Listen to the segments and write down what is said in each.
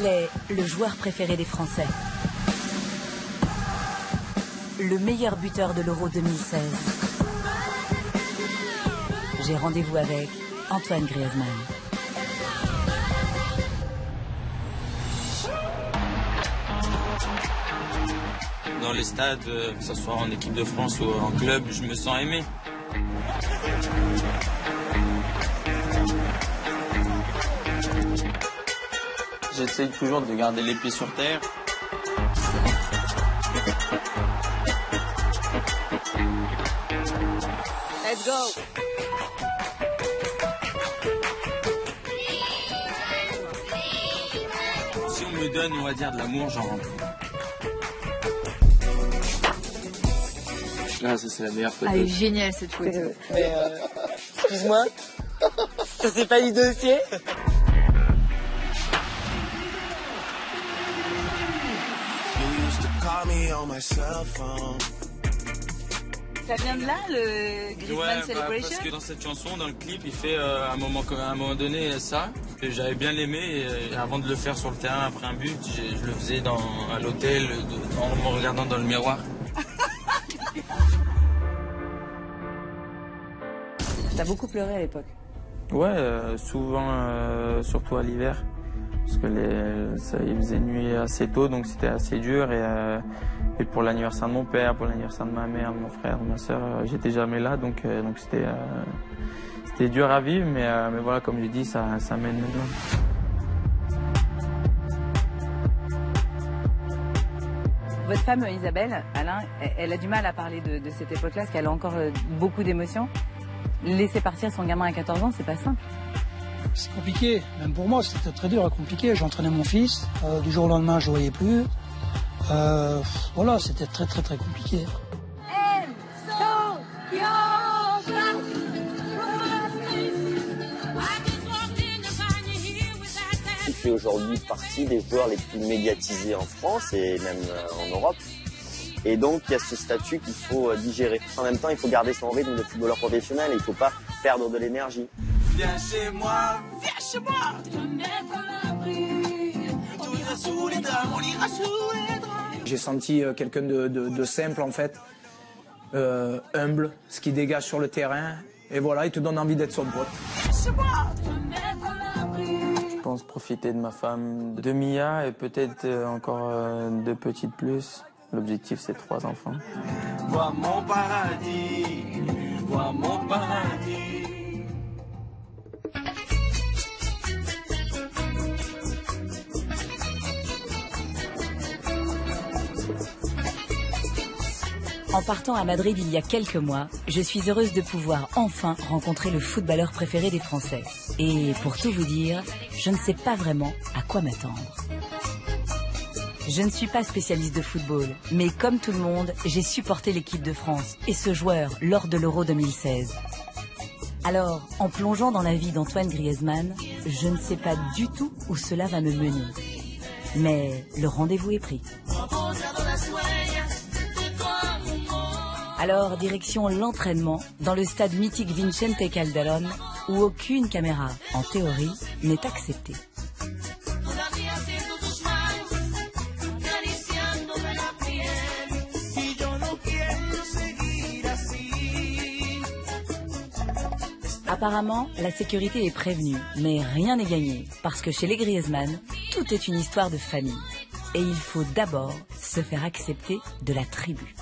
Il est le joueur préféré des Français. Le meilleur buteur de l'Euro 2016. J'ai rendez-vous avec Antoine Griezmann. Dans les stades, que ce soit en équipe de France ou en club, je me sens aimé. J'essaye toujours de garder les pieds sur terre. Let's go! Si on me donne, on va dire, de l'amour, j'en rentre. Ah, ça c'est la meilleure photo. Ah, elle est géniale cette photo. Mais excuse-moi, ça c'est pas du dossier. Ça vient de là, le Griezmann Celebration? Parce que dans cette chanson, dans le clip, il fait à un moment donné ça. J'avais bien aimé et avant de le faire sur le terrain après un but, je le faisais à l'hôtel en me regardant dans le miroir. T'as beaucoup pleuré à l'époque? Ouais, souvent, surtout à l'hiver. Parce que il faisait nuit assez tôt, donc c'était assez dur. Et pour l'anniversaire de mon père, pour l'anniversaire de ma mère, de mon frère, de ma soeur, j'étais jamais là. Donc c'était dur à vivre, mais voilà, comme je dis, ça mène maintenant. Votre femme Isabelle, Alain, elle a du mal à parler de cette époque-là, parce qu'elle a encore beaucoup d'émotions. Laisser partir son gamin à 14 ans, c'est pas simple. C'est compliqué, même pour moi c'était très dur et compliqué. J'entraînais mon fils, du jour au lendemain je ne voyais plus. Voilà, c'était très compliqué. Il fait aujourd'hui partie des joueurs les plus médiatisés en France et même en Europe. Et donc, il y a ce statut qu'il faut digérer. En même temps, il faut garder son rythme de footballeur professionnel. Il ne faut pas perdre de l'énergie. Viens chez moi, viens chez moi. J'ai senti quelqu'un de simple, en fait, humble, ce qui dégage sur le terrain. Et voilà, il te donne envie d'être son pote. Je pense profiter de ma femme, de Mia et peut-être encore 2 petites plus. L'objectif, c'est 3 enfants. Vois mon paradis, vois mon paradis. En partant à Madrid il y a quelques mois, je suis heureuse de pouvoir enfin rencontrer le footballeur préféré des Français. Et pour tout vous dire, je ne sais pas vraiment à quoi m'attendre. Je ne suis pas spécialiste de football, mais comme tout le monde, j'ai supporté l'équipe de France et ce joueur lors de l'Euro 2016. Alors, en plongeant dans la vie d'Antoine Griezmann, je ne sais pas du tout où cela va me mener. Mais le rendez-vous est pris. Alors, direction l'entraînement dans le stade mythique Vicente Calderón, où aucune caméra, en théorie, n'est acceptée. Apparemment, la sécurité est prévenue, mais rien n'est gagné, parce que chez les Griezmann, tout est une histoire de famille. Et il faut d'abord se faire accepter de la tribu.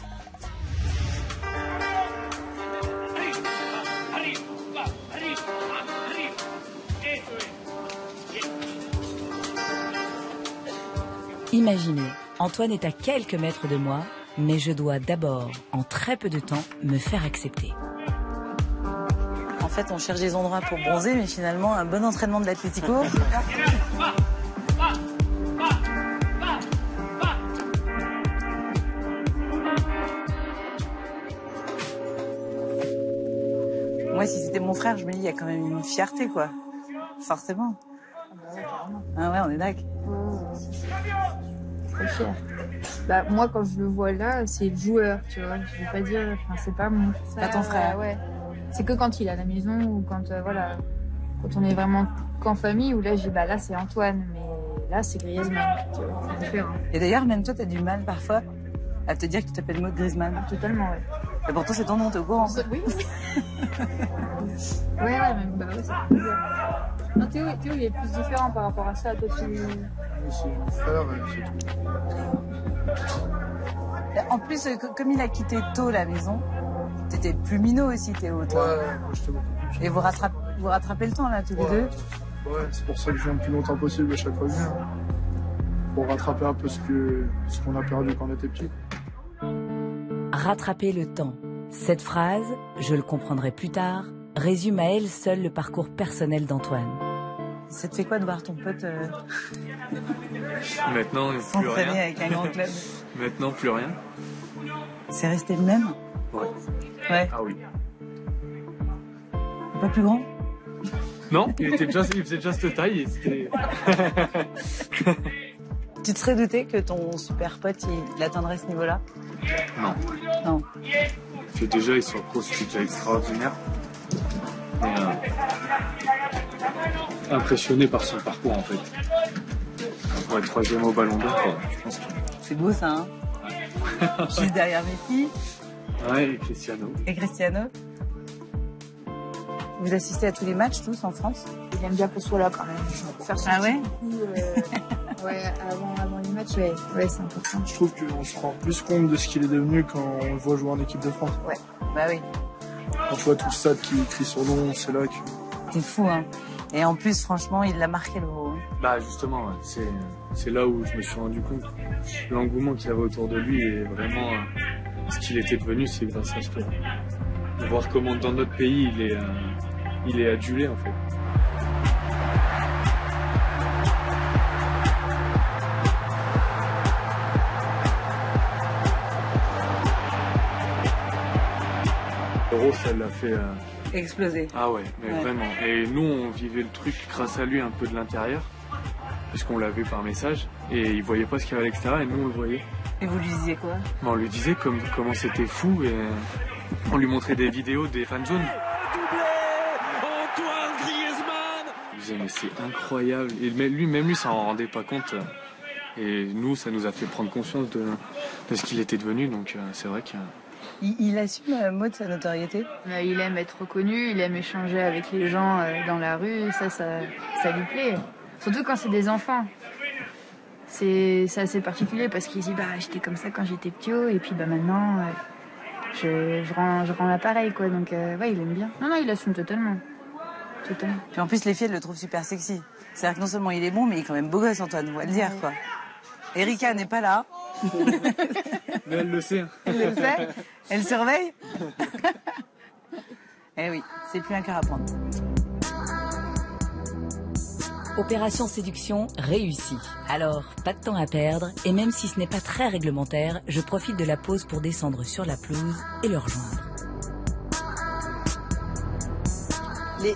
Imaginez, Antoine est à quelques mètres de moi, mais je dois d'abord, en très peu de temps, me faire accepter. En fait, on cherche des endroits pour bronzer, mais finalement, un bon entraînement de l'Atlético. Moi, si c'était mon frère, je me dis, il y a quand même une fierté, quoi. Forcément. Ah ouais, on est d'accord. Très fier. Bah, moi, quand je le vois là, c'est le joueur, tu vois. Je vais pas dire, enfin, c'est pas mon frère. Pas ton frère. Ouais. C'est que quand il est à la maison ou quand, voilà, quand on est vraiment qu'en famille, où là, je dis, bah là, c'est Antoine. Mais là, c'est Griezmann. Tu vois, c'est différent. Et d'ailleurs, même toi, t'as du mal parfois à te dire que tu t'appelles Maud Griezmann. Totalement, ouais. Et pourtant, c'est ton nom, t'es au courant. Oui. ouais, même, bah ouais, ça fait plaisir. Non, Théo, il est plus différent par rapport à ça. Toi, tu... C'est mon frère, c'est tout. En plus, comme il a quitté tôt la maison, t'étais plus minot aussi, Théo, toi. Ouais, moi j'étais beaucoup plus jeune. Et vous rattrapez le temps, là, tous les deux. Ouais, c'est pour ça que je viens le plus longtemps possible à chaque fois que je viens. Pour rattraper un peu ce qu'on a perdu quand on était petit. Rattraper le temps. Cette phrase, je le comprendrai plus tard, résume à elle seule le parcours personnel d'Antoine. Ça te fait quoi de voir ton pote Maintenant, plus s'entraîner rien. avec un grand club? Maintenant, plus rien. C'est resté le même? Ouais. Ouais. Ah oui. Pas plus grand? Non, il faisait déjà cette taille et c'était... Tu te serais douté que ton super pote, il atteindrait ce niveau-là? Non. Non. Que déjà, il soit pro, c'était déjà extraordinaire. Mais, impressionné par son parcours, en fait. Pour être 3e au Ballon d'Or, quoi. Je pense que... C'est beau, ça, hein? Juste derrière Messi. Ouais, et Cristiano. Et Cristiano. Vous assistez à tous les matchs, tous, en France? Il aime bien qu'on soit là, quand même. Faire son Ah ouais? petit coup, ouais, avant les matchs, ouais, c'est important. Je trouve qu'on se rend plus compte de ce qu'il est devenu quand on le voit jouer en équipe de France. Ouais, bah oui. Quand tu vois tout le stade qui crie son nom, c'est là que... C'est fou, hein. Et en plus, franchement, il l'a marqué, le gros. Bah justement, ouais, c'est là où je me suis rendu compte. L'engouement qu'il avait autour de lui et vraiment ce qu'il était devenu, c'est grâce à ce tour. Voir comment dans notre pays il est adulé en fait. L'Euro, ça l'a fait... Explosé. Ah ouais, mais Ouais. vraiment. Et nous, on vivait le truc grâce à lui un peu de l'intérieur, puisqu'on l'a vu par message, et il voyait pas ce qu'il y avait à l'extérieur, et nous, on le voyait. Et vous lui disiez quoi? Mais on lui disait comment c'était fou, et on lui montrait des vidéos des fanzones. Antoine Griezmann! Il disait, mais c'est incroyable. Et même lui, ça en rendait pas compte. Et nous, ça nous a fait prendre conscience de ce qu'il était devenu, donc c'est vrai que... Il assume, Maud, sa notoriété? Il aime être reconnu, il aime échanger avec les gens dans la rue, ça lui plaît. Surtout quand c'est des enfants. C'est assez particulier parce qu'il dit j'étais comme ça quand j'étais petit et puis maintenant je rends l'appareil quoi. Donc ouais, il aime bien. Non, il assume totalement. Totalement. Puis en plus, les filles, elles le trouvent super sexy. C'est-à-dire que non seulement il est bon, mais il est quand même beau gosse, Antoine, on va le dire, quoi. Erika n'est pas là. Mais elle le sait. Elle le sait. Elle surveille. Eh oui, c'est plus un cœur à prendre. Opération séduction réussie. Alors, pas de temps à perdre, et même si ce n'est pas très réglementaire, je profite de la pause pour descendre sur la pelouse et le rejoindre.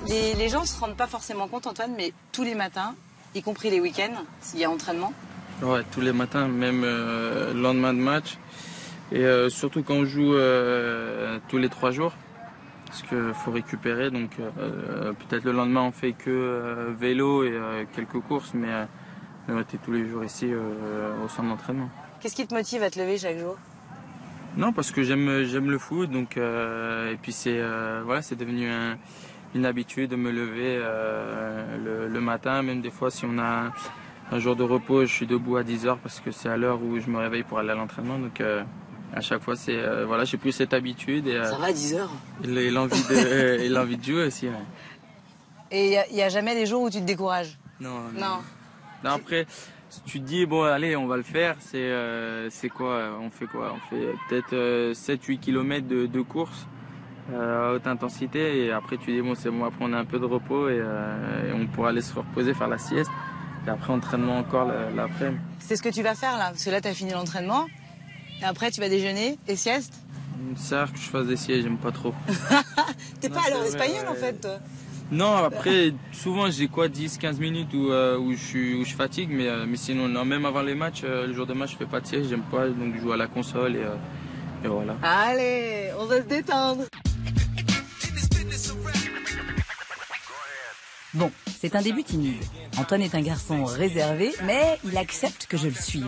Les gens se rendent pas forcément compte, Antoine, mais tous les matins, y compris les week-ends, s'il y a entraînement. Ouais, tous les matins, même le lendemain de match. Et surtout quand on joue tous les 3 jours. Parce qu'il faut récupérer. Donc peut-être le lendemain on fait que vélo et quelques courses. Mais on était tous les jours ici au centre d'entraînement. Qu'est-ce qui te motive à te lever chaque jour? Non, parce que j'aime le foot. Donc, et puis c'est devenu une habitude de me lever le matin. Même des fois si on a un jour de repos, je suis debout à 10h parce que c'est à l'heure où je me réveille pour aller à l'entraînement. Donc à chaque fois, j'ai pris cette habitude. Et, ça va, 10h? Et l'envie de jouer aussi. Ouais. Et il n'y a jamais des jours où tu te décourages? Non. Non. Non, après, tu te dis, bon, allez, on va le faire. C'est quoi? On fait quoi? On fait peut-être 7-8 km de course à haute intensité. Et après, tu dis, bon, c'est bon, après, on a un peu de repos et on pourra aller se reposer, faire la sieste. Et après, entraînement encore l'après-midi. C'est ce que tu vas faire là? Parce que là, tu as fini l'entraînement. Et après, tu vas déjeuner et sieste? C'est rare que je fasse des siestes, j'aime pas trop. T'es pas à l'heure espagnole en fait, toi? Non, après, souvent j'ai 10-15 minutes où je fatigue, mais sinon, non, même avant les matchs, le jour de match, je fais pas de sieste, j'aime pas, donc je joue à la console et voilà. Allez, on va se détendre. Bon, C'est un début timide. Antoine est un garçon réservé, mais il accepte que je le suive.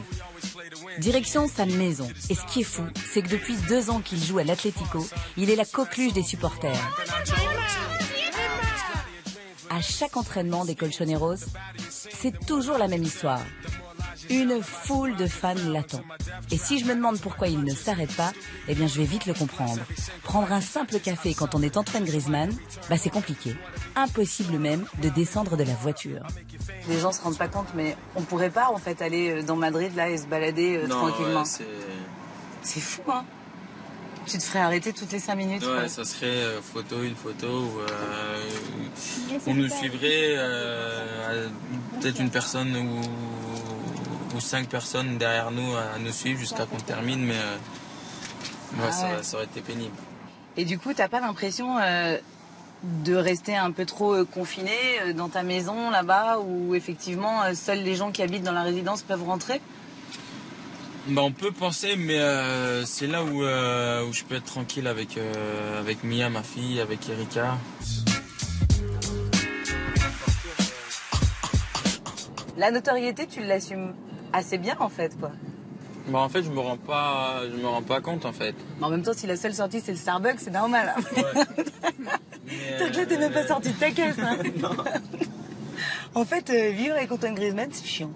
Direction sa maison. Et ce qui est fou, c'est que depuis 2 ans qu'il joue à l'Atlético, il est la coqueluche des supporters. À chaque entraînement des Colchoneros, c'est toujours la même histoire. Une foule de fans l'attend. Et si je me demande pourquoi il ne s'arrête pas, eh bien je vais vite le comprendre. Prendre un simple café quand on est Antoine Griezmann, bah c'est compliqué. Impossible même de descendre de la voiture. Les gens se rendent pas compte, mais on pourrait pas en fait aller dans Madrid là et se balader tranquillement. Ouais, c'est fou, hein. Tu te ferais arrêter toutes les 5 minutes. Ouais, quoi. ça serait une photo où on nous suivrait peut-être une personne ou 5 personnes derrière nous à nous suivre jusqu'à qu'on termine, mais ouais. Ça aurait été pénible. Et du coup, t'as pas l'impression de rester un peu trop confiné dans ta maison là-bas où effectivement seuls les gens qui habitent dans la résidence peuvent rentrer? Bah, on peut penser, mais c'est là où je peux être tranquille avec Mia, ma fille, avec Erika. La notoriété, tu l'assumes assez bien en fait, quoi. Bah, en fait, je me rends pas compte en fait. Mais en même temps, si la seule sortie c'est le Starbucks, c'est normal. Hein. Ouais. Toi, là, t'es même pas sorti de ta caisse. Hein. Non. En fait, vivre avec Antoine Griezmann, c'est chiant.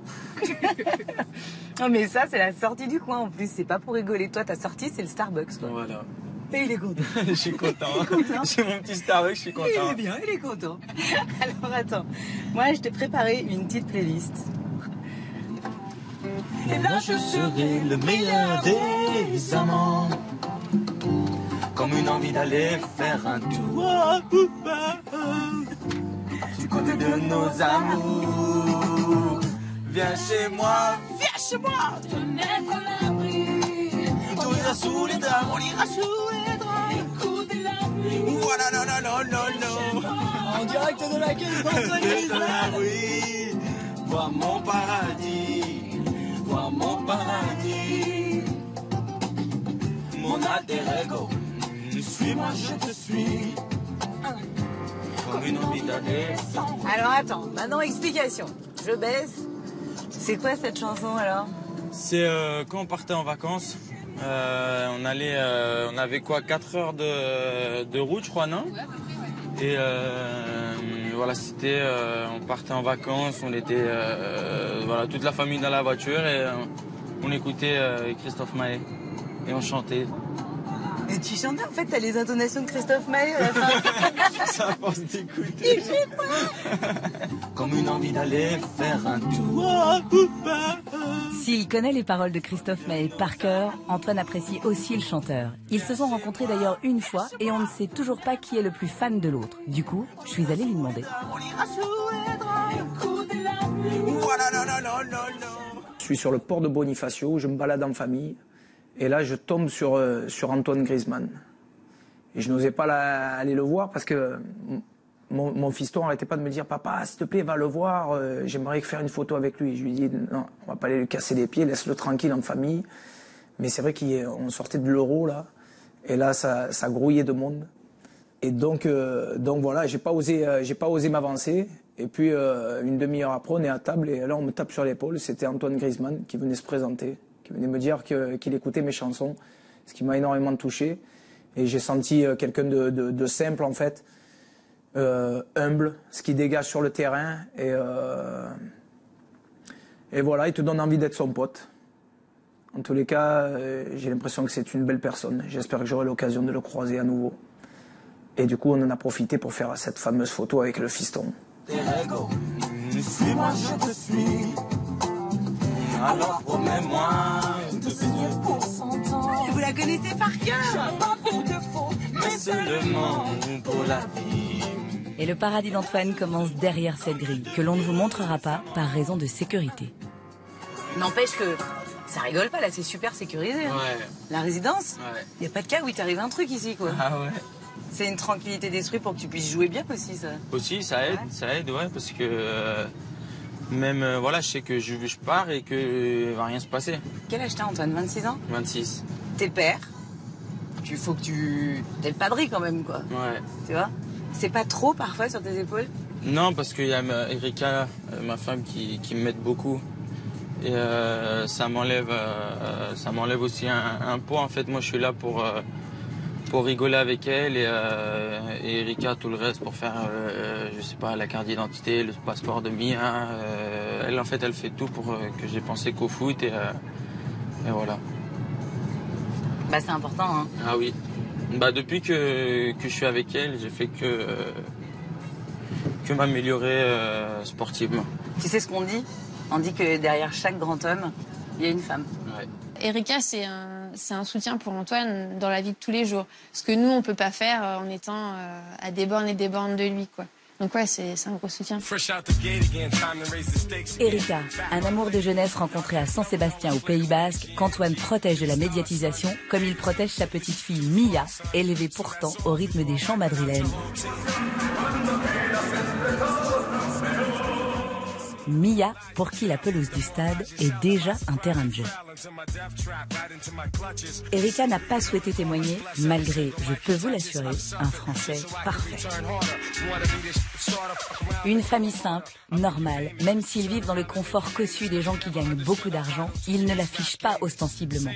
Non, mais ça, c'est la sortie du coin en plus. C'est pas pour rigoler. Toi, ta sortie, c'est le Starbucks. Quoi. Voilà. Et il est content. Je suis content. J'ai mon petit Starbucks, je suis content. Il est bien, il est content. Alors attends, moi, je t'ai préparé une petite playlist. Et là, je serai le meilleur des amants. Comme une envie d'aller faire un tour du côté de nos amours. Viens chez moi, viens chez moi. Te mettre à l'abri. On ira sous les draps, on ira sous les draps. Écoutez la pluie. Voilà, non, non, non, non, non. En direct de la caisse d'Antoine Griezmann. Oui, vois mon paradis. Vois mon paradis. Mon alter ego. Suis-moi, je te suis. Comme une envie d'aller. Alors attends, maintenant explication. Je baisse. C'est quoi cette chanson alors? C'est quand on partait en vacances, on avait quoi, 4 heures de route, je crois, non? Et voilà, c'était, on partait en vacances, on était voilà, toute la famille dans la voiture et on écoutait Christophe Maé et on chantait. Et tu chantais en fait, t'as les intonations de Christophe Maé à la fin. Ça force d'écouter. Comme une envie d'aller faire un tour. S'il connaît les paroles de Christophe Maé par cœur, Antoine apprécie aussi le chanteur. Ils se sont rencontrés d'ailleurs une fois et on ne sait toujours pas qui est le plus fan de l'autre. Du coup, je suis allée lui demander. Je suis sur le port de Bonifacio, je me balade en famille. Et là, je tombe sur Antoine Griezmann. Et je n'osais pas aller le voir parce que mon fiston n'arrêtait pas de me dire « Papa, s'il te plaît, va le voir, j'aimerais faire une photo avec lui. » Je lui dis « Non, on va pas aller lui casser les pieds, laisse-le tranquille en famille. » Mais c'est vrai qu'on sortait de l'Euro, là. Et là, ça grouillait de monde. Et donc voilà, j'ai pas osé m'avancer. Et puis, une demi-heure après, on est à table et là, on me tape sur l'épaule. C'était Antoine Griezmann qui venait se présenter, qui venait me dire qu'il écoutait mes chansons, ce qui m'a énormément touché. Et j'ai senti quelqu'un de simple, en fait, humble, ce qui dégage sur le terrain. Et voilà, il te donne envie d'être son pote. En tous les cas, j'ai l'impression que c'est une belle personne. J'espère que j'aurai l'occasion de le croiser à nouveau. Et du coup, on en a profité pour faire cette fameuse photo avec le fiston. Suis-moi, je te suis. Alors promets-moi de signer pour 100 ans. Vous la connaissez par cœur? Mais seulement pour la vie. Et le paradis d'Antoine commence derrière cette grille, que l'on ne vous montrera pas par raison de sécurité. N'empêche que ça rigole pas, là, c'est super sécurisé. Hein. Ouais. La résidence, Ouais. y a pas de cas où il t'arrive un truc ici, quoi. Ah ouais. C'est une tranquillité d'esprit pour que tu puisses jouer bien aussi, ça. Aussi, ça aide, ouais, parce que même, voilà, je sais que je pars et que va rien se passer. Quel âge t'as, Antoine? 26 ans? 26. T'es père. Faut que tu... T'es le padri quand même, quoi. Ouais. Tu vois? C'est pas trop parfois sur tes épaules? Non, parce qu'il y a Erika, ma femme, qui m'aide beaucoup. Et ça m'enlève aussi un poids. En fait, moi, je suis là pour rigoler avec elle et Erika, tout le reste, pour faire, je sais pas, la carte d'identité, le passeport de Mia. Elle, en fait, elle fait tout pour que j'ai pensé qu'au foot et voilà. Bah, c'est important, hein. Ah oui. Bah, depuis que je suis avec elle, j'ai fait que m'améliorer sportivement. Tu sais ce qu'on dit? On dit que derrière chaque grand homme, il y a une femme. Ouais. Erika, c'est un soutien pour Antoine dans la vie de tous les jours. Ce que nous, on peut pas faire en étant à des bornes et des bornes de lui, quoi. Donc ouais, c'est un gros soutien. Erika, un amour de jeunesse rencontré à Saint-Sébastien au Pays Basque, qu'Antoine protège de la médiatisation comme il protège sa petite fille Mia, élevée pourtant au rythme des chants madrilènes. Mia, pour qui la pelouse du stade est déjà un terrain de jeu. Erika n'a pas souhaité témoigner, malgré, je peux vous l'assurer, un français parfait. Une famille simple, normale, même s'ils vivent dans le confort cossu des gens qui gagnent beaucoup d'argent, ils ne l'affichent pas ostensiblement.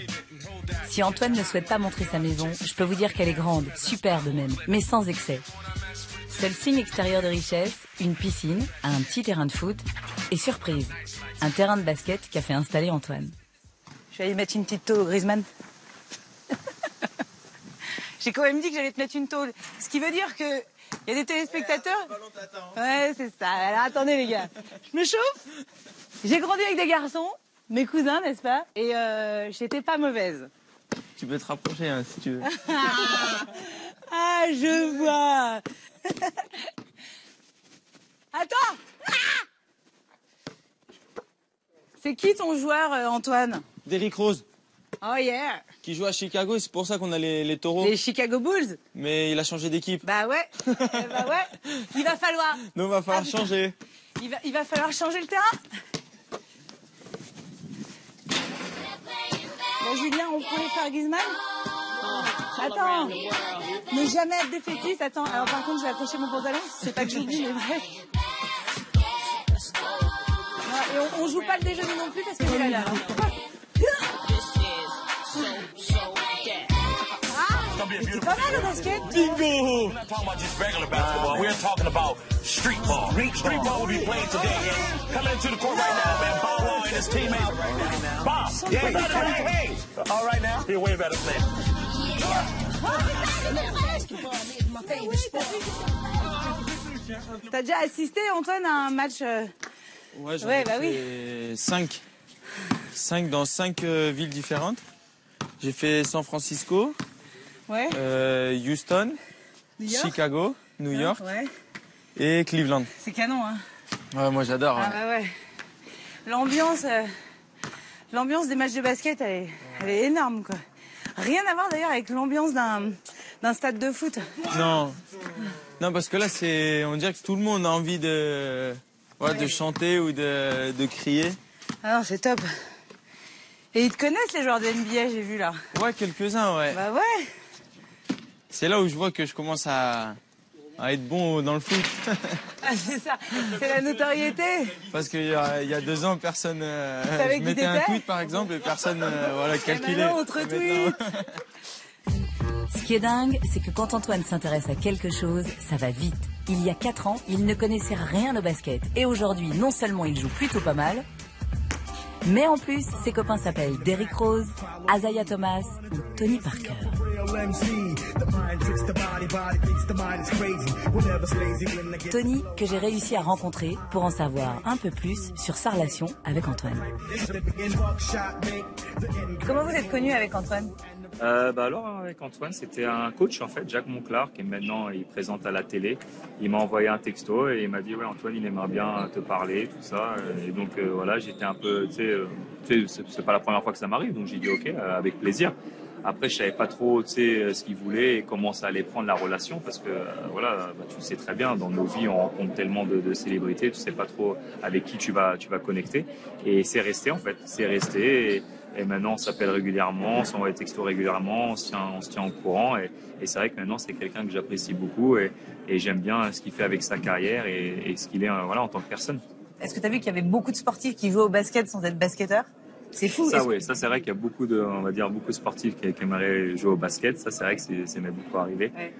Si Antoine ne souhaite pas montrer sa maison, je peux vous dire qu'elle est grande, superbe même, mais sans excès. Seul signe extérieur de richesse, une piscine, un petit terrain de foot et surprise, un terrain de basket qu'a fait installer Antoine. Je vais aller mettre une petite tôle au Griezmann. J'ai quand même dit que j'allais te mettre une tôle. Ce qui veut dire que il y a des téléspectateurs. Ouais, c'est ça. Alors attendez les gars, je me chauffe. J'ai grandi avec des garçons, mes cousins, n'est-ce pas? Et j'étais pas mauvaise. Tu peux te rapprocher hein, si tu veux. Ah, je vois. Attends. C'est qui ton joueur, Antoine? Derrick Rose. Oh yeah. Qui joue à Chicago et c'est pour ça qu'on a les taureaux. Les Chicago Bulls. Mais il a changé d'équipe. Bah ouais. Bah ouais. Il va falloir. Donc il va falloir changer. Il va falloir changer le terrain. Bon, Julien, on pourrait faire Griezmann? Attends, ne jamais être défaitiste. Attends, alors par contre, je vais accrocher mon pantalon. C'est pas que j'oublie, mais bref. Et on joue pas le déjeuner non plus parce que j'ai là. C'est pas mal le basket. Bingo! We're not talking about just regular basketball. We're talking about street ball. Street ball will be played today. Coming into the court right now, man. Bow Wow and his teammate. Bob, yeah, hey, all right now. You're way better player. T'as déjà assisté, Antoine, à un match Ouais, j'en ai fait 5. 5 dans 5 villes différentes. J'ai fait San Francisco, Houston, Chicago, New York et Cleveland. C'est canon, hein? Ouais, moi j'adore. Ah bah ouais. L'ambiance des matchs de basket, elle est énorme, quoi. Rien à voir d'ailleurs avec l'ambiance d'un stade de foot. Non, parce que là, on dirait que tout le monde a envie de chanter ou de crier. Ah non, c'est top. Et ils te connaissent, les joueurs de NBA, j'ai vu là. Ouais, quelques-uns, ouais. Bah ouais. C'est là où je vois que je commence à être bon dans le foot. Ah, c'est ça, c'est la notoriété. Parce qu'il y a 2 ans, personne... je mettais un tweet, par exemple, et personne calculait. Et maintenant, on te retweet. Ce qui est dingue, c'est que quand Antoine s'intéresse à quelque chose, ça va vite. Il y a 4 ans, il ne connaissait rien au basket. Et aujourd'hui, non seulement il joue plutôt pas mal, mais en plus, ses copains s'appellent Derrick Rose, Isaiah Thomas ou Tony Parker. Tony, que j'ai réussi à rencontrer pour en savoir un peu plus sur sa relation avec Antoine. Comment vous êtes connus avec Antoine? Alors avec Antoine, c'était un coach en fait, Jacques Monclar, qui maintenant il présente à la télé. Il m'a envoyé un texto et il m'a dit ouais Antoine, il aimerait bien te parler, tout ça. Et donc voilà, j'étais un peu, c'est pas la première fois que ça m'arrive, donc j'ai dit ok, avec plaisir. Après, je savais pas trop, ce qu'il voulait et comment ça allait prendre la relation, parce que tu sais très bien, dans nos vies, on rencontre tellement de célébrités, tu sais pas trop avec qui tu vas connecter. Et c'est resté en fait, Et maintenant, on s'appelle régulièrement, on s'envoie des textos régulièrement, on se tient au courant. Et c'est vrai que maintenant, c'est quelqu'un que j'apprécie beaucoup et j'aime bien ce qu'il fait avec sa carrière et ce qu'il est voilà, en tant que personne. Est-ce que tu as vu qu'il y avait beaucoup de sportifs qui jouaient au basket sans être basketteurs? C'est fou. Ça, oui, ça c'est vrai qu'il y a beaucoup de sportifs qui aimeraient jouer au basket. Ça, c'est vrai que c'est m'est beaucoup arrivé. Ouais.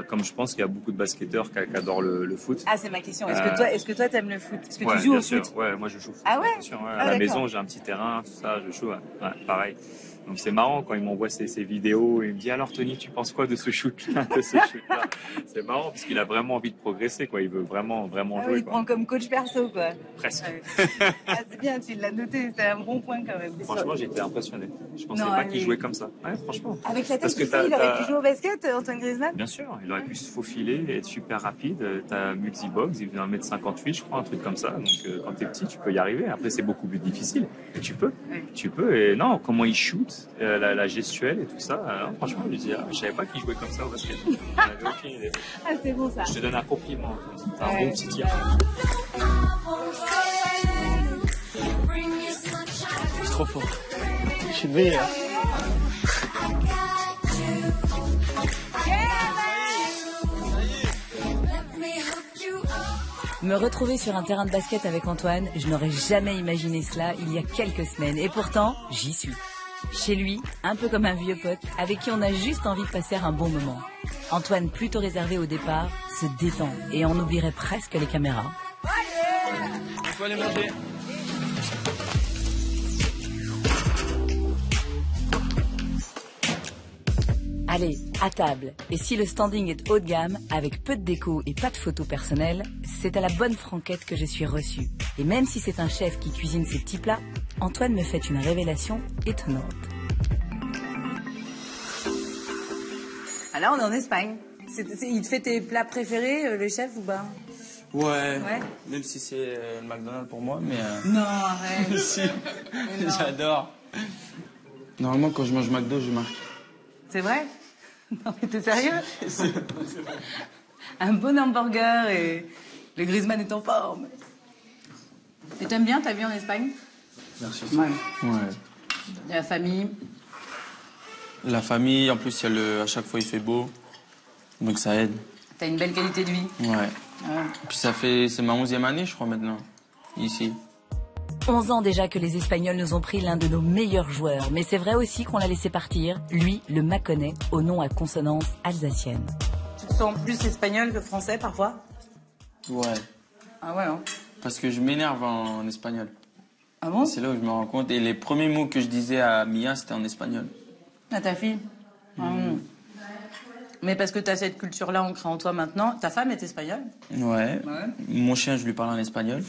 Comme je pense qu'il y a beaucoup de basketteurs qui adorent le foot. Ah, c'est ma question. Est-ce que toi, t'aimes le foot? Est-ce que tu joues au foot? Ouais, moi je joue au foot. Ah ouais? Bien sûr, ouais. À la maison, j'ai un petit terrain, tout ça, je joue. Ouais, pareil. Donc c'est marrant quand il m'envoie ces vidéos et il me dit alors Tony, tu penses quoi de ce shoot-là, C'est marrant parce qu'il a vraiment envie de progresser, quoi. Il veut vraiment jouer. Il prend comme coach perso, quoi. Presque. Ah, c'est bien, tu l'as noté, c'est un bon point quand même. Franchement, j'étais impressionné. Je pensais pas qu'il jouait comme ça. Ouais, franchement. Avec la tête qu'il fait, il aurait pu jouer au basket, Antoine Griezmann? Bien sûr, il aurait pu se faufiler et être super rapide. T'as multibox, il vient 1m58, je crois, un truc comme ça. Donc quand t'es petit, tu peux y arriver. Après, c'est beaucoup plus difficile. Mais tu peux. Tu peux. Et non, comment il shoot, la gestuelle et tout ça. Franchement, je savais pas qu'il jouait comme ça au basket. J'avais aucune idée. Ah, c'est bon ça. Je te donne un compliment. C'est un bon petit tir. C'est trop fort. Je suis brillé. Me retrouver sur un terrain de basket avec Antoine, je n'aurais jamais imaginé cela il y a quelques semaines. Et pourtant, j'y suis. Chez lui, un peu comme un vieux pote, avec qui on a juste envie de passer un bon moment. Antoine, plutôt réservé au départ, se détend et on oublierait presque les caméras. Il faut aller manger. Allez, à table. Et si le standing est haut de gamme, avec peu de déco et pas de photos personnelles, c'est à la bonne franquette que je suis reçue. Et même si c'est un chef qui cuisine ses petits plats, Antoine me fait une révélation étonnante. Alors, on est en Espagne. Il te fait tes plats préférés, le chef, ou pas? Ouais. Même si c'est le McDonald's pour moi, mais... Non, arrête. Si, j'adore. Normalement, quand je mange McDo, je marque. C'est vrai? Non, mais t'es sérieux? Un bon hamburger et le Griezmann est en forme. Et t'aimes bien ta vie en Espagne? Merci. Ouais. Ouais. La famille? La famille, en plus, à chaque fois, il fait beau. Donc ça aide. T'as une belle qualité de vie? Ouais. Puis c'est ma 11e année, je crois, maintenant, ici. 11 ans déjà que les Espagnols nous ont pris l'un de nos meilleurs joueurs. Mais c'est vrai aussi qu'on l'a laissé partir, lui, le Mâconnais, au nom à consonance alsacienne. Tu te sens plus espagnol que français, parfois? Ouais. Ah ouais, hein? Parce que je m'énerve en espagnol. Ah bon? C'est là où je me rends compte. Et les premiers mots que je disais à Mia, c'était en espagnol. À ta fille? Mais parce que tu as cette culture-là ancrée en toi maintenant. Ta femme est espagnole? Ouais. Mon chien, je lui parle en espagnol.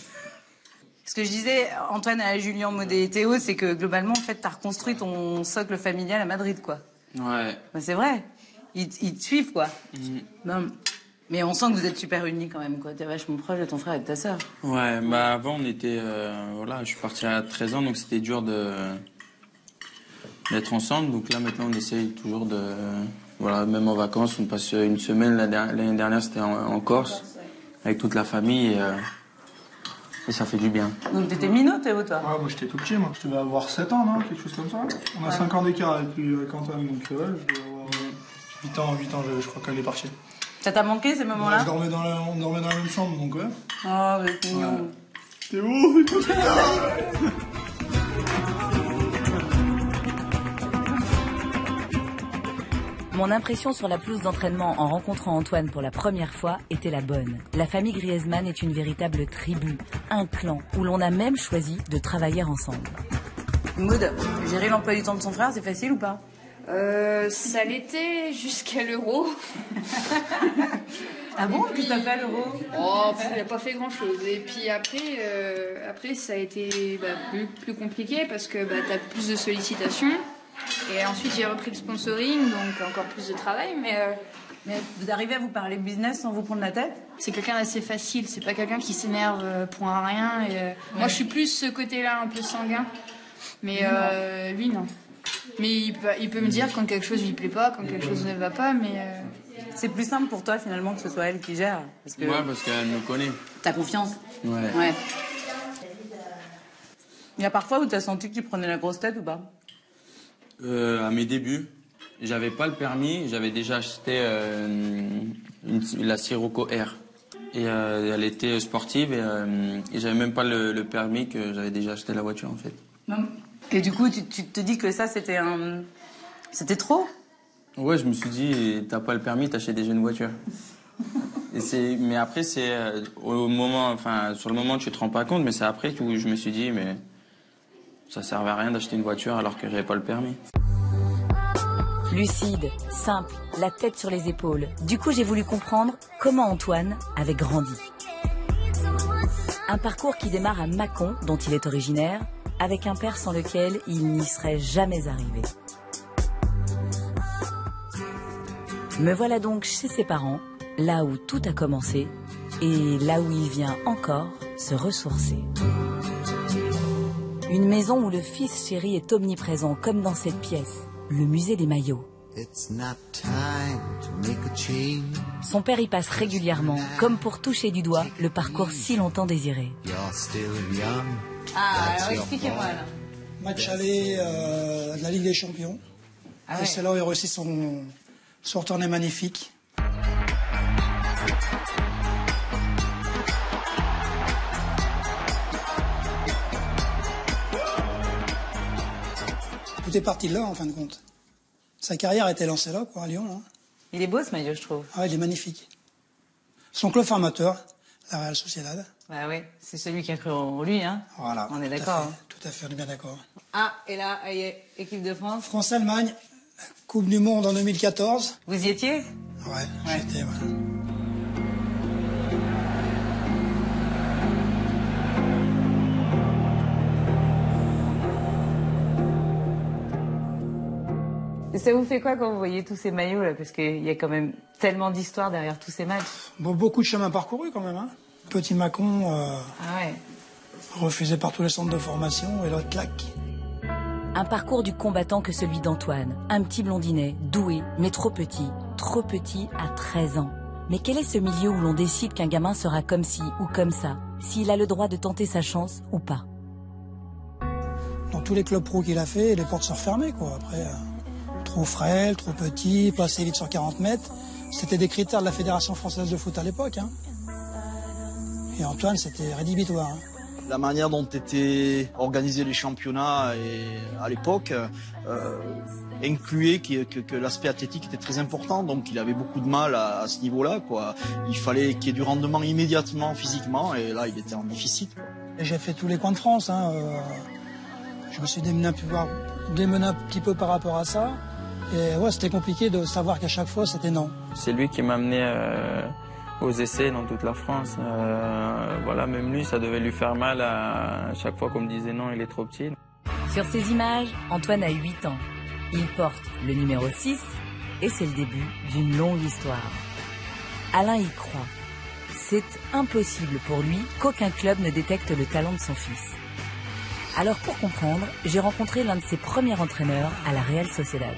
Ce que je disais, Antoine, à Julien, Modé et Théo, c'est que globalement, en fait, tu as reconstruit ton socle familial à Madrid, quoi. Ouais. Ben, c'est vrai. Ils te suivent, quoi. Non. Mais on sent que vous êtes super unis quand même, quoi. T'es vachement proche de ton frère et de ta sœur. Ouais, bah avant, on était... voilà, je suis parti à 13 ans, donc c'était dur d'être ensemble. Donc là, maintenant, on essaye toujours de... Voilà, même en vacances, on passe une semaine. L'année dernière, c'était en Corse, avec toute la famille. Et ça fait du bien. Donc t'étais minot, Théo, toi? Ouais, moi j'étais tout petit, moi. Je devais avoir 7 ans, non? Quelque chose comme ça. On a 5 ans d'écart avec Antoine, donc ouais, je devais avoir 8 ans, je crois qu'elle est partie. Ça t'a manqué, ces moments-là? On dormait dans la même chambre, donc ouais. Oh, mais c'est mignon. Théo, c'est Mon impression sur la pelouse d'entraînement en rencontrant Antoine pour la première fois était la bonne. La famille Griezmann est une véritable tribu, un clan, où l'on a même choisi de travailler ensemble. Maud, gérer l'emploi du temps de son frère, c'est facile ou pas? Ça l'était jusqu'à l'Euro. Ah bon? Qu'est-ce que t'as fait à l'Euro? Oh, il n'a pas fait grand-chose. Et puis après ça a été plus compliqué parce que t'as plus de sollicitations. Et ensuite, j'ai repris le sponsoring, donc encore plus de travail, mais vous arrivez à vous parler business sans vous prendre la tête? C'est quelqu'un d'assez facile, c'est pas quelqu'un qui s'énerve pour un rien. Et, moi, je suis plus ce côté-là, un peu sanguin, mais lui, non. Mais il peut me dire quand quelque chose lui plaît pas, quand quelque chose ne va pas, mais... C'est plus simple pour toi, finalement, que ce soit elle qui gère. Parce que... Ouais, parce qu'elle me connaît. T'as confiance? Ouais. Il y a parfois où t'as senti que tu prenais la grosse tête ou pas? À mes débuts, j'avais pas le permis, j'avais déjà acheté la Sirocco R. Et elle était sportive et j'avais même pas le permis que j'avais déjà acheté la voiture en fait. Et du coup, tu te dis que ça, c'était trop? Ouais, je me suis dit, t'as pas le permis, t'achètes déjà une voiture. Mais après, c'est au moment, enfin, sur le moment, tu te rends pas compte, mais c'est après que je me suis dit, mais ça servait à rien d'acheter une voiture alors que j'avais pas le permis. Lucide, simple, la tête sur les épaules. Du coup, j'ai voulu comprendre comment Antoine avait grandi. Un parcours qui démarre à Mâcon, dont il est originaire, avec un père sans lequel il n'y serait jamais arrivé. Me voilà donc chez ses parents, là où tout a commencé, et là où il vient encore se ressourcer. Une maison où le fils chéri est omniprésent, comme dans cette pièce, le musée des maillots. Son père y passe régulièrement, comme pour toucher du doigt le parcours si longtemps désiré. Ah, alors expliquez-moi là. Match aller de la Ligue des Champions. Ah ouais. Et c'est là où il réussit son retourné magnifique. Tout est parti de là, en fin de compte. Sa carrière a été lancée là, quoi, à Lyon. Là. Il est beau ce maillot, je trouve. Ah, il est magnifique. Son club formateur, la Real Sociedad. Bah oui, c'est celui qui a cru en lui, hein. Voilà. On est d'accord. Tout à fait, on est bien d'accord. Ah, et là, équipe de France. France-Allemagne, Coupe du Monde en 2014. Vous y étiez? Ouais. J'étais, ouais. Et ça vous fait quoi quand vous voyez tous ces maillots là? Parce qu'il y a quand même tellement d'histoires derrière tous ces matchs. Bon, beaucoup de chemin parcouru quand même. Hein. Petit Mâcon, ah ouais. refusé par tous les centres de formation et l'autre claque. Un parcours du combattant que celui d'Antoine, un petit blondinet, doué, mais trop petit à 13 ans. Mais quel est ce milieu où l'on décide qu'un gamin sera comme ci ou comme ça, s'il a le droit de tenter sa chance ou pas? Dans tous les clubs pro qu'il a fait, les portes sont refermées, quoi. Après, trop frêle, trop petit, pas assez vite sur 40 mètres. C'était des critères de la Fédération française de foot à l'époque. Hein. Et Antoine, c'était rédhibitoire. Hein. La manière dont étaient organisés les championnats à l'époque incluait que l'aspect athlétique était très important, donc il avait beaucoup de mal à ce niveau-là, quoi. Il fallait qu'il y ait du rendement immédiatement physiquement, et là il était en déficit, quoi. J'ai fait tous les coins de France. Hein. Je me suis démené un petit peu par rapport à ça. Et ouais, c'était compliqué de savoir qu'à chaque fois c'était non. C'est lui qui m'a amené aux essais dans toute la France. Voilà, même lui, ça devait lui faire mal à chaque fois qu'on me disait non, il est trop petit. Sur ces images, Antoine a 8 ans. Il porte le numéro 6 et c'est le début d'une longue histoire. Alain y croit. C'est impossible pour lui qu'aucun club ne détecte le talent de son fils. Alors pour comprendre, j'ai rencontré l'un de ses premiers entraîneurs à la Real Sociedad.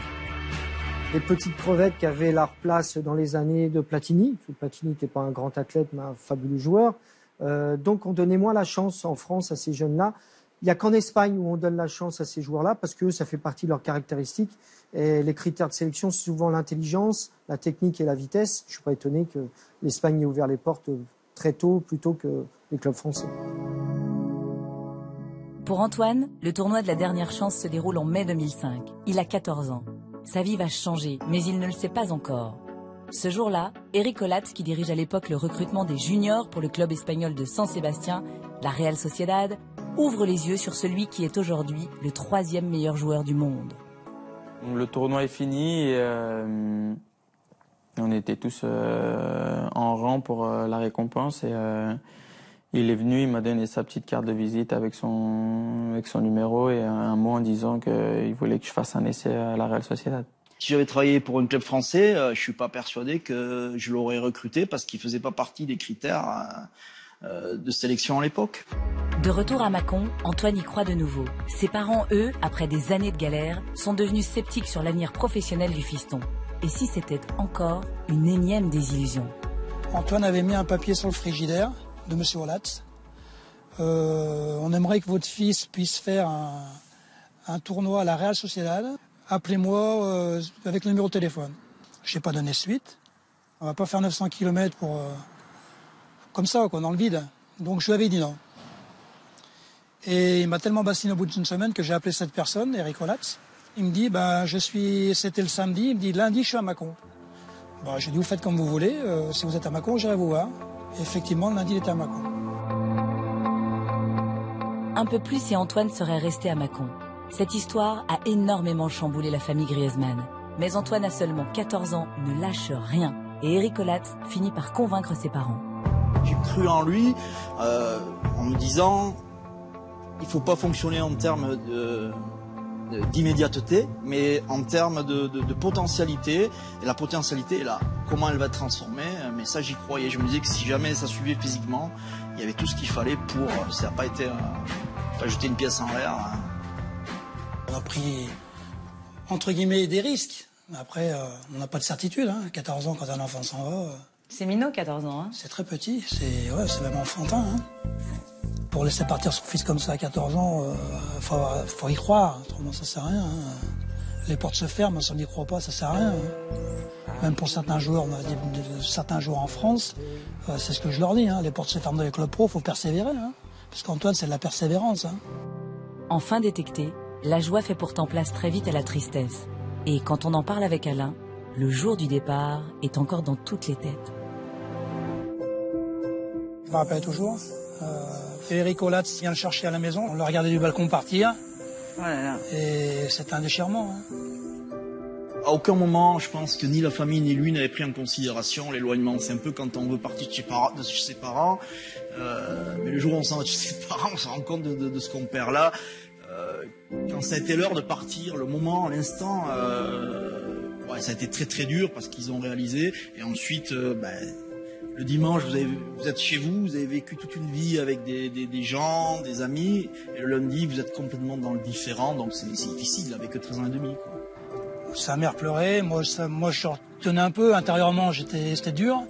Les petites crevettes qui avaient leur place dans les années de Platini. Platini n'était pas un grand athlète, mais un fabuleux joueur. Donc on donnait moins la chance en France à ces jeunes-là. Il n'y a qu'en Espagne où on donne la chance à ces joueurs-là parce que ça fait partie de leurs caractéristiques. Et les critères de sélection, c'est souvent l'intelligence, la technique et la vitesse. Je ne suis pas étonné que l'Espagne ait ouvert les portes très tôt plutôt que les clubs français. Pour Antoine, le tournoi de la dernière chance se déroule en mai 2005. Il a 14 ans. Sa vie va changer, mais il ne le sait pas encore. Ce jour-là, Eric Olatz, qui dirige à l'époque le recrutement des juniors pour le club espagnol de San Sebastián, la Real Sociedad, ouvre les yeux sur celui qui est aujourd'hui le 3e meilleur joueur du monde. Le tournoi est fini et on était tous en rang pour la récompense. Et il est venu, il m'a donné sa petite carte de visite avec son numéro et un mot en disant qu'il voulait que je fasse un essai à la Real Sociedad. Si j'avais travaillé pour un club français, je suis pas persuadé que je l'aurais recruté parce qu'il faisait pas partie des critères de sélection à l'époque. De retour à Mâcon, Antoine y croit de nouveau. Ses parents, eux, après des années de galère, sont devenus sceptiques sur l'avenir professionnel du fiston. Et si c'était encore une énième désillusion? Antoine avait mis un papier sur le frigidaire de M. Olatz. On aimerait que votre fils puisse faire un tournoi à la Real Sociedad appelez-moi avec le numéro de téléphone. Je n'ai pas donné suite. On va pas faire 900 km pour comme ça, quoi, dans le vide. Donc je lui avais dit non. Et il m'a tellement bassiné au bout d'une semaine que j'ai appelé cette personne, Eric Olatz. Il me dit, c'était le samedi, il me dit, lundi, je suis à Mâcon. J'ai dit, vous faites comme vous voulez, si vous êtes à Mâcon, j'irai vous voir. Et effectivement, le lundi, il était à Mâcon. Un peu plus et Antoine serait resté à Mâcon. Cette histoire a énormément chamboulé la famille Griezmann. Mais Antoine a seulement 14 ans, ne lâche rien. Et Eric Olatz finit par convaincre ses parents. J'ai cru en lui en me disant, il ne faut pas fonctionner en termes d'immédiateté, mais en termes de potentialité. Et la potentialité est là. Comment elle va être transformée? Mais ça, j'y croyais. Je me disais que si jamais ça suivait physiquement, il y avait tout ce qu'il fallait pour... Ça n'a pas été... pas jeter une pièce en l'air. On a pris, entre guillemets, des risques. Après, on n'a pas de certitude. 14 ans, quand un enfant s'en va... C'est minot, 14 ans. C'est très petit. C'est même enfantin. Pour laisser partir son fils comme ça à 14 ans, faut y croire, autrement ça sert à rien. Les portes se ferment, si on n'y croit pas, ça sert à rien. Même pour certains joueurs, certains joueurs en France, c'est ce que je leur dis, les portes se ferment dans les clubs pro, faut persévérer. Parce qu'Antoine, c'est de la persévérance. Enfin détecté, la joie fait pourtant place très vite à la tristesse. Et quand on en parle avec Alain, le jour du départ est encore dans toutes les têtes. Je me rappelle toujours. Eric Olatz vient le chercher à la maison. On l'a regardé du balcon partir. Oh là là. Et c'est un déchirement. À aucun moment, je pense que ni la famille ni lui n'avaient pris en considération l'éloignement. C'est un peu quand on veut partir de chez ses parents. Mais le jour où on s'en va de chez ses parents, on se rend compte de ce qu'on perd là. Quand ça a été l'heure de partir, le moment, l'instant, ça a été très très dur parce qu'ils ont réalisé. Et ensuite... le dimanche, vous êtes chez vous, vous avez vécu toute une vie avec des gens, des amis, et le lundi, vous êtes complètement dans le différent, donc c'est difficile, il n'avait que 13 ans et demi. Sa mère pleurait, moi je retenais un peu, intérieurement c'était dur.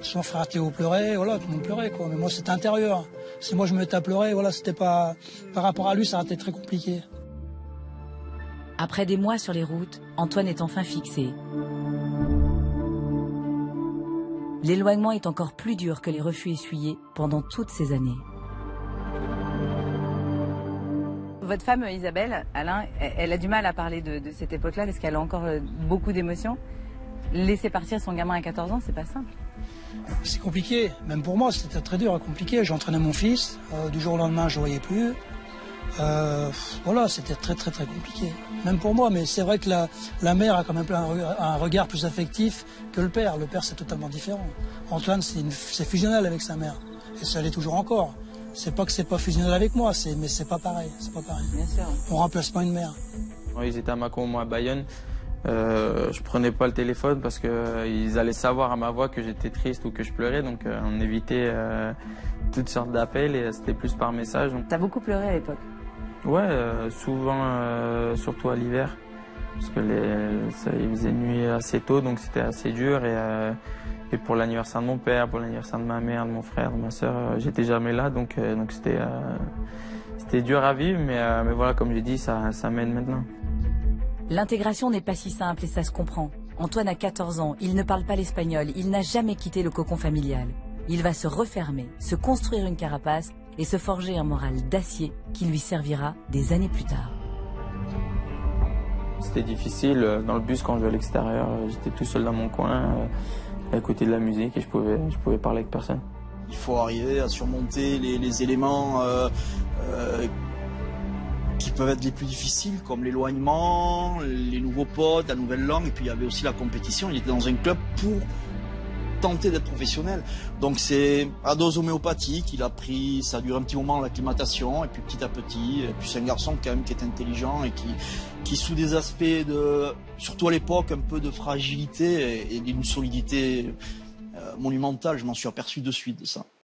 Son frère Théo pleurait, voilà, tout le monde pleurait, quoi. Mais moi c'était intérieur. Si moi je me mettais à pleurer, voilà, c'était pas... Par rapport à lui, ça a été très compliqué. Après des mois sur les routes, Antoine est enfin fixé. L'éloignement est encore plus dur que les refus essuyés pendant toutes ces années. Votre femme Isabelle, Alain, elle a du mal à parler de cette époque-là parce qu'elle a encore beaucoup d'émotions. Laisser partir son gamin à 14 ans, c'est pas simple. C'est compliqué, même pour moi c'était très dur et compliqué. J'entraînais mon fils, du jour au lendemain je ne voyais plus. Voilà, c'était très très très compliqué. Même pour moi, mais c'est vrai que la mère a quand même un regard plus affectif que le père. Le père, c'est totalement différent. Antoine, c'est fusionnel avec sa mère. Et ça l'est toujours encore. C'est pas que c'est pas fusionnel avec moi, mais c'est pas pareil. C'est pas pareil. Bien sûr. On remplace pas une mère. Ils étaient à Mâcon, moi à Bayonne. Je prenais pas le téléphone parce qu'ils allaient savoir à ma voix que j'étais triste ou que je pleurais. Donc on évitait toutes sortes d'appels et c'était plus par message. T'as beaucoup pleuré à l'époque? Ouais, souvent, surtout à l'hiver, parce que il faisait nuit assez tôt, donc c'était assez dur. Et pour l'anniversaire de mon père, pour l'anniversaire de ma mère, de mon frère, de ma soeur, j'étais jamais là, donc c'était dur à vivre, mais voilà, comme j'ai dit, ça m'aide maintenant. L'intégration n'est pas si simple et ça se comprend. Antoine a 14 ans, il ne parle pas l'espagnol, il n'a jamais quitté le cocon familial. Il va se refermer, se construire une carapace et se forger un moral d'acier qui lui servira des années plus tard. C'était difficile. Dans le bus, quand je vais à l'extérieur, j'étais tout seul dans mon coin, à écouter de la musique et je pouvais parler avec personne. Il faut arriver à surmonter les éléments qui peuvent être les plus difficiles, comme l'éloignement, les nouveaux potes, la nouvelle langue, et puis il y avait aussi la compétition. Il était dans un club pour tenter d'être professionnel. Donc c'est à dose homéopathique, il a pris, ça a duré un petit moment l'acclimatation, et puis petit à petit, et puis c'est un garçon quand même qui est intelligent et qui sous des aspects surtout à l'époque, un peu de fragilité et d'une solidité monumentale, je m'en suis aperçu de suite de ça.